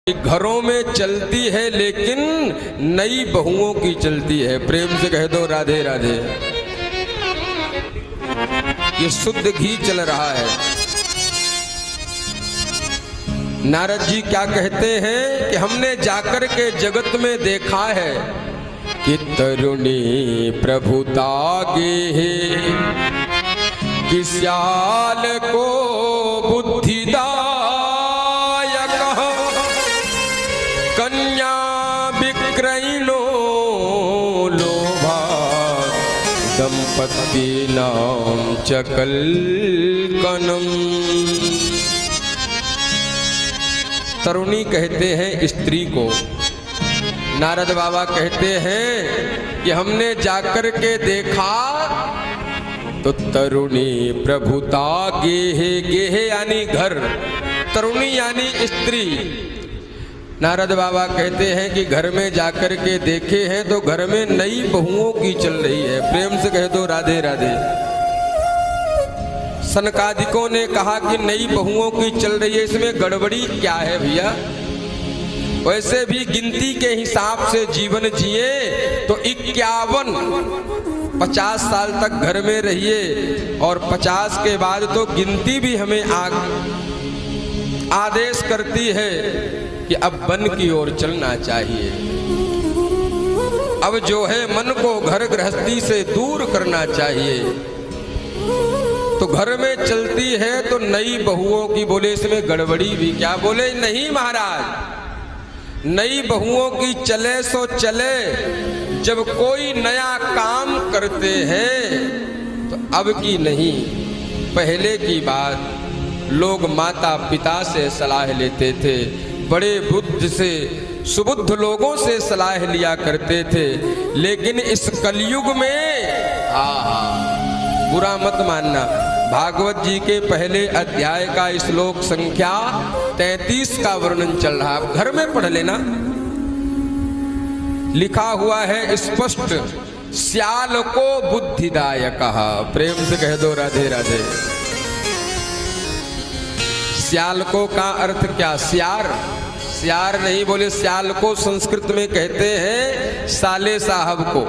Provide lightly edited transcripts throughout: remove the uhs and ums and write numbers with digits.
घरों में चलती है लेकिन नई बहुओं की चलती है। प्रेम से कह दो राधे राधे। ये शुद्ध घी चल रहा है। नारद जी क्या कहते हैं कि हमने जाकर के जगत में देखा है कि तरुणी प्रभुता गे कि श्याल को बुद्धिदा कन्या विक्रयिणो लोभा दंपति नाम चकलकनम। तरुणी कहते हैं स्त्री को। नारद बाबा कहते हैं कि हमने जाकर के देखा तो तरुणी प्रभुता गेहे, गेहे यानी घर, तरुणी यानी स्त्री। नारद बाबा कहते हैं कि घर में जाकर के देखे हैं तो घर में नई बहुओं की चल रही है। प्रेम से कह दो राधे राधे। सनकादिकों ने कहा कि नई बहुओं की चल रही है, इसमें गड़बड़ी क्या है भैया? वैसे भी गिनती के हिसाब से जीवन जिए तो 51-50 साल तक घर में रहिए और 50 के बाद तो गिनती भी हमें आदेश करती है कि अब वन की ओर चलना चाहिए। अब जो है मन को घर गृहस्थी से दूर करना चाहिए। तो घर में चलती है तो नई बहुओं की, बोले इसमें गड़बड़ी भी क्या? बोले नहीं महाराज, नई बहुओं की चले सो चले, जब कोई नया काम करते हैं तो अब की नहीं, पहले की बात लोग माता पिता से सलाह लेते थे, बड़े बुद्ध से, सुबुद्ध लोगों से सलाह लिया करते थे। लेकिन इस कलयुग में बुरा मत मानना, भागवत जी के पहले अध्याय का श्लोक संख्या 33 का वर्णन चल रहा है। घर में पढ़ लेना, लिखा हुआ है स्पष्ट, श्याल को बुद्धिदायक। प्रेम से कह दो राधे राधे। श्याल को का अर्थ क्या? श्यार, श्यार नहीं, बोले श्याल को संस्कृत में कहते हैं साले साहब को।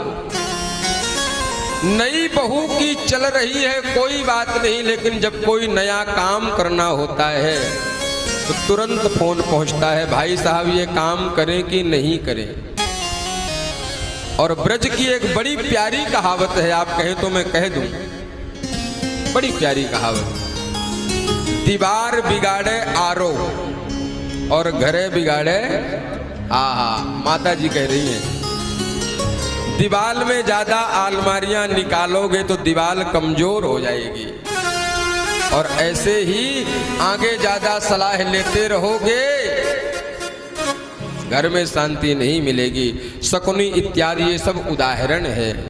नई बहू की चल रही है कोई बात नहीं, लेकिन जब कोई नया काम करना होता है तो तुरंत फोन पहुंचता है, भाई साहब ये काम करें कि नहीं करें। और ब्रज की एक बड़ी प्यारी कहावत है, आप कहें तो मैं कह दूं, बड़ी प्यारी कहावत, दीवार बिगाड़े आरो और घरे बिगाड़े माता जी कह रही हैं, दीवार में ज्यादा अलमारियां निकालोगे तो दीवार कमजोर हो जाएगी, और ऐसे ही आगे ज्यादा सलाह लेते रहोगे घर में शांति नहीं मिलेगी। शकुनी इत्यादि ये सब उदाहरण है।